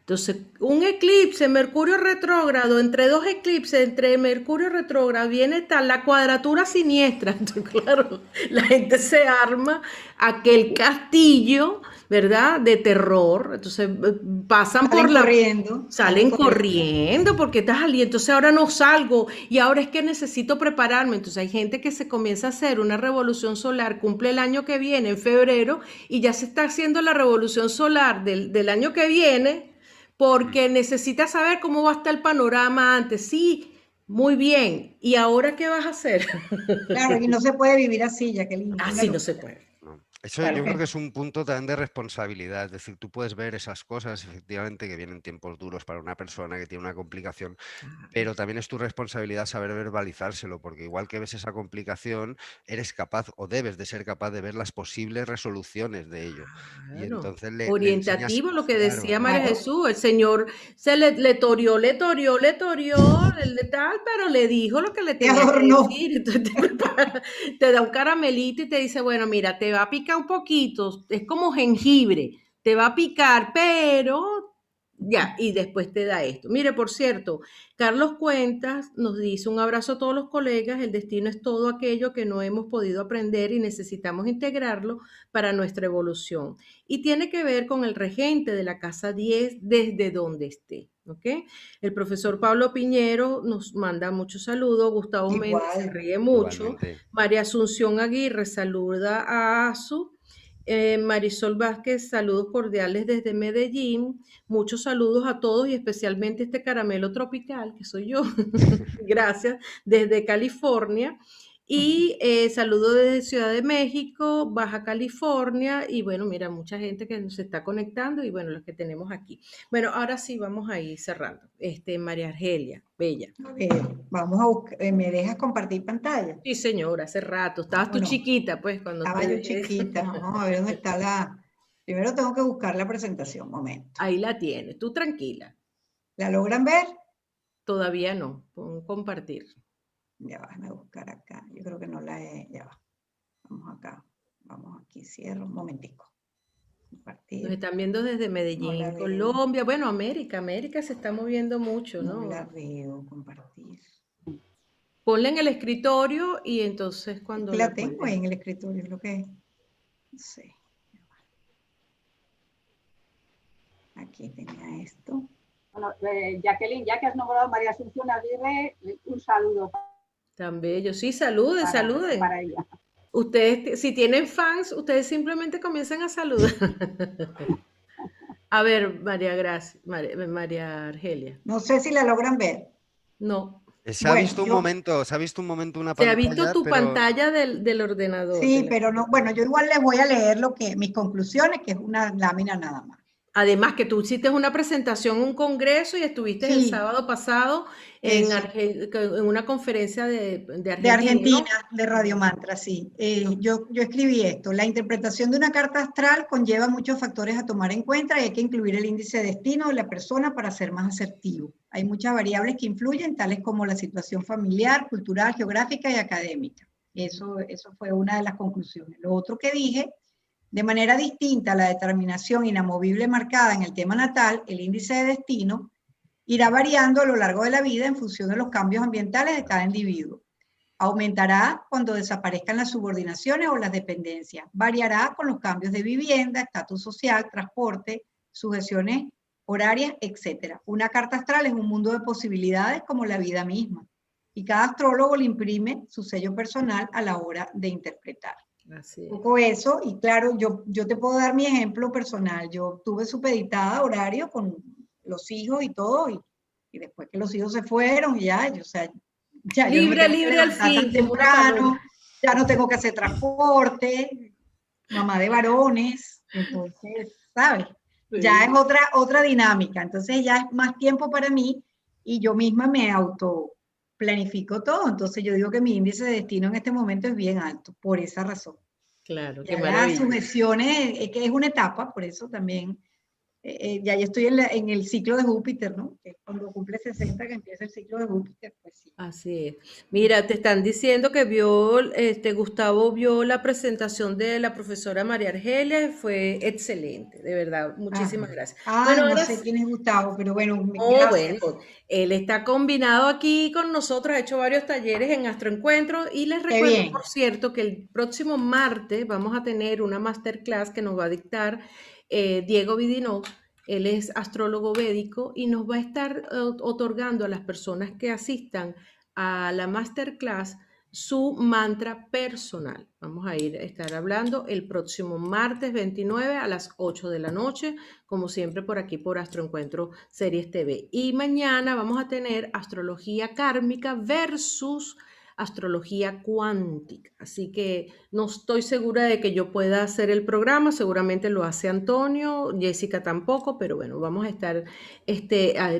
Entonces, un eclipse, Mercurio retrógrado, entre dos eclipses, entre Mercurio retrógrado, viene tal, la cuadratura siniestra. Entonces, claro, la gente se arma aquel castillo, ¿verdad? De terror. Entonces pasan por Salen la... corriendo. Salen corriendo porque estás al... Entonces ahora no salgo y ahora es que necesito prepararme. Entonces hay gente que se comienza a hacer una revolución solar, cumple el año que viene, en febrero, y ya se está haciendo la revolución solar del año que viene porque necesita saber cómo va a estar el panorama antes. Sí, muy bien. ¿Y ahora qué vas a hacer? Claro, y no se puede vivir así, Jacqueline. Es una Así no se locura. puede. ¿no? Eso Claro yo que creo que no. es un punto también de responsabilidad, es decir, tú puedes ver esas cosas, efectivamente, que vienen tiempos duros para una persona que tiene una complicación, pero también es tu responsabilidad saber verbalizárselo, porque igual que ves esa complicación, eres capaz o debes de ser capaz de ver las posibles resoluciones de ello. Y Claro. entonces le enseñas, Orientativo, lo que claro, decía María Claro. Jesús, el Señor se le torió, el tal, pero le dijo lo que le Te tenía que adornó. decir. Entonces te da un caramelito y te dice, bueno, mira, te va a picar un poquito, es como jengibre, te va a picar, pero ya, y después te da esto. Mire, por cierto, Carlos Cuentas nos dice un abrazo a todos los colegas, el destino es todo aquello que no hemos podido aprender y necesitamos integrarlo para nuestra evolución. Y tiene que ver con el regente de la casa 10 desde donde esté. ¿Ok? El profesor Pablo Piñero nos manda muchos saludos, Gustavo Méndez se Igual. ríe mucho, igualmente. María Asunción Aguirre saluda a Asu, Marisol Vázquez, saludos cordiales desde Medellín, muchos saludos a todos y especialmente este caramelo tropical, que soy yo, gracias, desde California. Y saludo desde Ciudad de México, Baja California, y bueno, mira, mucha gente que nos está conectando y bueno, los que tenemos aquí. Bueno, ahora sí vamos a ir cerrando. María Argelia, bella. A ver, vamos a buscar, ¿me dejas compartir pantalla? Sí, señora, hace rato. Estabas tú ¿O no? chiquita, pues, cuando Estaba te yo dejé eso. chiquita. Vamos a ver dónde está la... Primero tengo que buscar la presentación, momento. Ahí la tienes, tú tranquila. ¿La logran ver? Todavía no, pon compartir. Ya va, déjame buscar acá. Yo creo que no la he... Ya va. Vamos acá. Vamos aquí, cierro un momentico. Nos Compartir. están viendo desde No Medellín, la veo. Colombia. Bueno, América se está moviendo mucho, No ¿no? la veo. Compartir. Ponla en el escritorio y entonces cuando La la tengo ahí puedes. en el escritorio, es lo que... No sé. Aquí tenía esto. Bueno, Jacqueline, ya que has nombrado a María Asunción Aguirre, un saludo Tan bello. Sí, saluden, saluden. para ella. Ustedes, si tienen fans, ustedes simplemente comienzan a saludar. A ver, María Argelia. No sé si la logran ver. No. Se ha Bueno, visto un yo... momento, se ha visto un momento una Se ha visto pantalla, tu pero pantalla del ordenador. Sí, pero no, bueno, yo igual les voy a leer lo que, mis conclusiones, que es una lámina nada más. Además que tú hiciste una presentación en un congreso y estuviste el Sí, sábado pasado eso. en una conferencia de De Argentina, Argentina, ¿no? de Radio Mantra, sí. No. Yo escribí esto. La interpretación de una carta astral conlleva muchos factores a tomar en cuenta y hay que incluir el índice de destino de la persona para ser más asertivo. Hay muchas variables que influyen, tales como la situación familiar, cultural, geográfica y académica. Eso fue una de las conclusiones. Lo otro que dije, de manera distinta a la determinación inamovible marcada en el tema natal, el índice de destino irá variando a lo largo de la vida en función de los cambios ambientales de cada individuo. Aumentará cuando desaparezcan las subordinaciones o las dependencias. Variará con los cambios de vivienda, estatus social, transporte, sujeciones horarias, etc. Una carta astral es un mundo de posibilidades como la vida misma. Y cada astrólogo le imprime su sello personal a la hora de interpretar. Así Un es. poco eso, y claro, yo te puedo dar mi ejemplo personal. Yo tuve supeditada horario con los hijos y todo, y después que los hijos se fueron, ya yo no me Libre, tengo que libre al levantar tan fin, como una temprano, paloma. ya no tengo que hacer transporte, mamá de varones, entonces, ¿sabes? Ya es otra dinámica, entonces ya es más tiempo para mí y yo misma me auto planifico todo, entonces yo digo que mi índice de destino en este momento es bien alto, por esa razón. Claro, qué Ya las maravilla. sujeciones, que es una etapa, por eso también, ya yo estoy en el ciclo de Júpiter, ¿no? Que cuando cumple 60 que empieza el ciclo de Júpiter, pues sí. Así es. Mira, te están diciendo que Gustavo vio la presentación de la profesora María Argelia y fue excelente, de verdad. Muchísimas gracias. Bueno, No ahora sé quién es Gustavo, pero bueno, oh, gracias. bueno, él está combinado aquí con nosotros, ha hecho varios talleres en Astroencuentro y les Qué recuerdo, bien. por cierto, que el próximo martes vamos a tener una masterclass que nos va a dictar Diego Vidinov. Él es astrólogo védico y nos va a estar otorgando a las personas que asistan a la masterclass su mantra personal. Vamos a estar hablando el próximo martes 29 a las 8 de la noche, como siempre por aquí por Astroencuentro Series TV. Y mañana vamos a tener astrología kármica versus astrología cuántica. Así que no estoy segura de que yo pueda hacer el programa, seguramente lo hace Antonio, Jessica tampoco, pero bueno, vamos a estar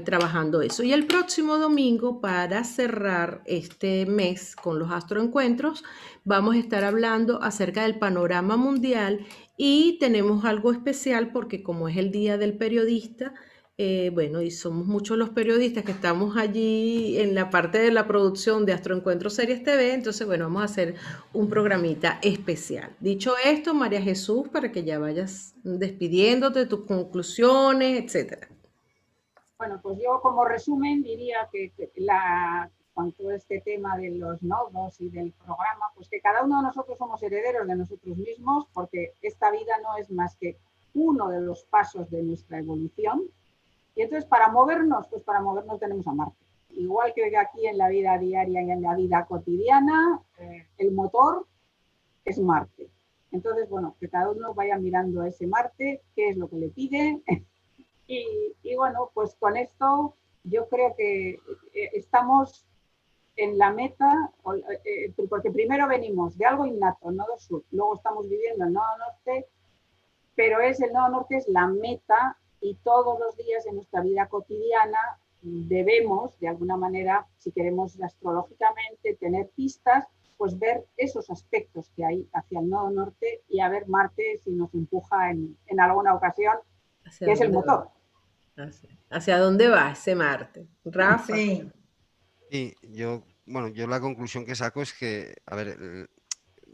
trabajando eso. Y el próximo domingo, para cerrar este mes con los astroencuentros, vamos a estar hablando acerca del panorama mundial y tenemos algo especial porque como es el Día del Periodista, bueno, y somos muchos los periodistas que estamos allí en la parte de la producción de Astroencuentro Series TV, entonces, bueno, vamos a hacer un programita especial. Dicho esto, María Jesús, para que ya vayas despidiéndote, tus conclusiones, etcétera. Bueno, pues yo como resumen diría que con todo este tema de los nodos y del programa, pues que cada uno de nosotros somos herederos de nosotros mismos, porque esta vida no es más que uno de los pasos de nuestra evolución. Y entonces para movernos, pues para movernos tenemos a Marte. Igual que aquí en la vida diaria y en la vida cotidiana, el motor es Marte. Entonces, bueno, que cada uno vaya mirando a ese Marte, qué es lo que le pide. y bueno, pues con esto yo creo que estamos en la meta, porque primero venimos de algo innato, nodo sur, luego estamos viviendo el nodo norte, pero el nodo norte es la meta. Y todos los días de nuestra vida cotidiana debemos, de alguna manera, si queremos astrológicamente tener pistas, pues ver esos aspectos que hay hacia el nodo norte y a ver Marte si nos empuja en alguna ocasión, que es el motor. ¿Hacia dónde va ese Marte? Rafa. Sí. Y yo la conclusión que saco es que, a ver,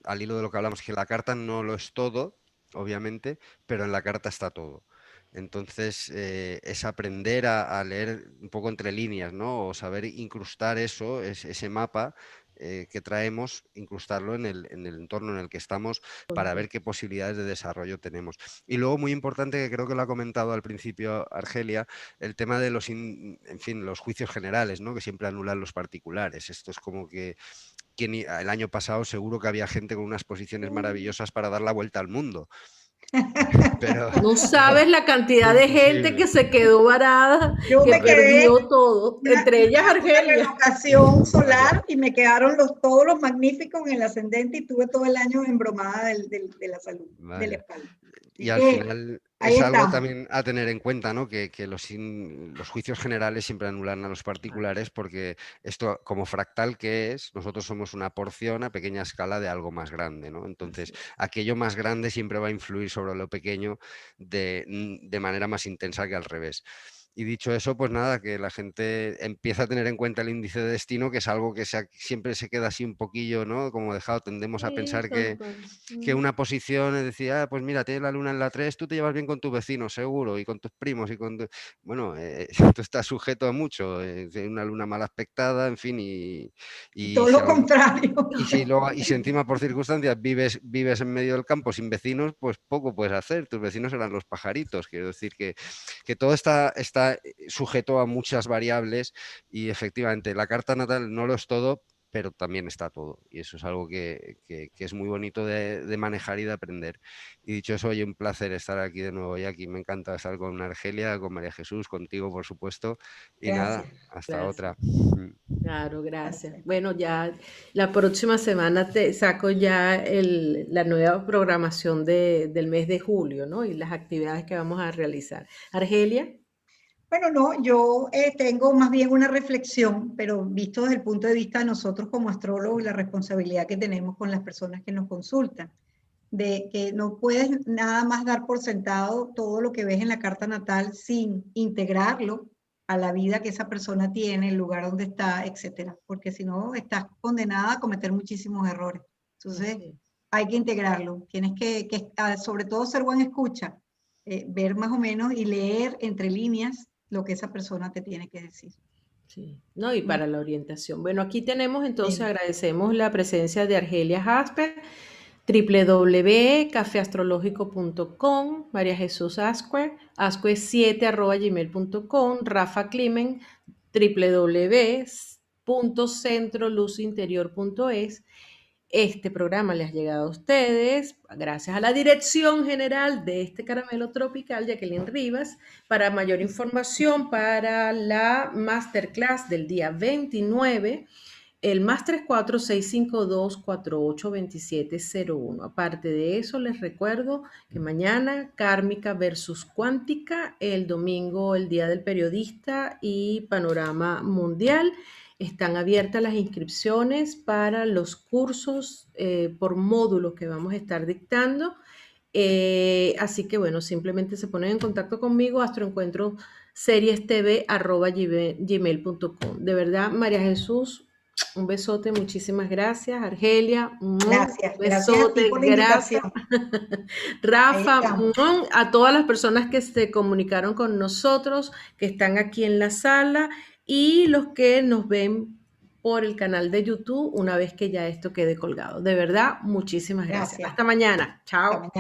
al hilo de lo que hablamos, que la carta no lo es todo, obviamente, pero en la carta está todo. Entonces, es aprender a leer un poco entre líneas, ¿no? O saber incrustar eso, ese mapa que traemos, incrustarlo en el entorno en el que estamos para ver qué posibilidades de desarrollo tenemos. Y luego, muy importante, que creo que lo ha comentado al principio Argelia, el tema de los juicios generales, ¿no? Que siempre anulan los particulares. Esto es como que el año pasado seguro que había gente con unas posiciones maravillosas para dar la vuelta al mundo. Pero no sabes la cantidad de gente que se quedó varada, que perdió todo, entre ellas Argelia. Una relocación solar y me quedaron todos los magníficos en el ascendente y tuve todo el año embromada de la salud, de la espalda. Y al final es algo también a tener en cuenta, ¿no? Que los juicios generales siempre anulan a los particulares, porque esto, como fractal que es, nosotros somos una porción a pequeña escala de algo más grande, ¿no? Entonces, aquello más grande siempre va a influir sobre lo pequeño de manera más intensa que al revés. Y dicho eso, pues nada, que la gente empieza a tener en cuenta el índice de destino, que es algo que siempre se queda así un poquillo, ¿no? Como dejado, tendemos a pensar que una posición es decir, pues mira, tienes la luna en la 3, tú te llevas bien con tus vecinos, seguro, y con tus primos, bueno, tú estás sujeto a mucho, una luna mal aspectada, en fin, y todo lo contrario. Y si encima por circunstancias vives en medio del campo sin vecinos, pues poco puedes hacer, tus vecinos serán los pajaritos. Quiero decir que todo está sujeto a muchas variables y efectivamente la carta natal no lo es todo, pero también está todo, y eso es algo que es muy bonito de manejar y de aprender. Y dicho eso, oye, un placer estar aquí de nuevo, y aquí me encanta estar con Argelia, con María Jesús, contigo por supuesto, y gracias. nada, hasta otra. Claro, gracias. Bueno, ya la próxima semana te saco ya la nueva programación del mes de julio, ¿no? Y las actividades que vamos a realizar. Argelia. Bueno, no, yo tengo más bien una reflexión, pero visto desde el punto de vista de nosotros como astrólogos y la responsabilidad que tenemos con las personas que nos consultan, de que no puedes nada más dar por sentado todo lo que ves en la carta natal sin integrarlo a la vida que esa persona tiene, el lugar donde está, etcétera, porque si no estás condenada a cometer muchísimos errores. Entonces, hay que integrarlo. Tienes que sobre todo ser buen escucha, ver más o menos y leer entre líneas lo que esa persona te tiene que decir. Sí, no, y para la orientación. Bueno, aquí tenemos entonces, agradecemos la presencia de Argelia Jasper. www.cafeastrológico.com, María Jesús Asque, asque7@gmail.com, Rafa Climen, www.centroluzinterior.es. Este programa les ha llegado a ustedes gracias a la dirección general de este caramelo tropical, Jacqueline Rivas. Para mayor información, para la masterclass del día 29, el más 34652482701. Aparte de eso, les recuerdo que mañana Kármica versus Cuántica, el domingo el Día del Periodista y Panorama Mundial. Están abiertas las inscripciones para los cursos por módulos que vamos a estar dictando. Así que bueno, simplemente se ponen en contacto conmigo, astroencuentroseriestv@gmail.com. De verdad, María Jesús, un besote, muchísimas gracias. Argelia, un Gracias a ti besote, por la gracias. invitación. Ahí Rafa, estamos. a todas las personas que se comunicaron con nosotros, que están aquí en la sala y los que nos ven por el canal de YouTube una vez que ya esto quede colgado. De verdad, muchísimas gracias. Gracias. Hasta mañana. Chao. Hasta mañana.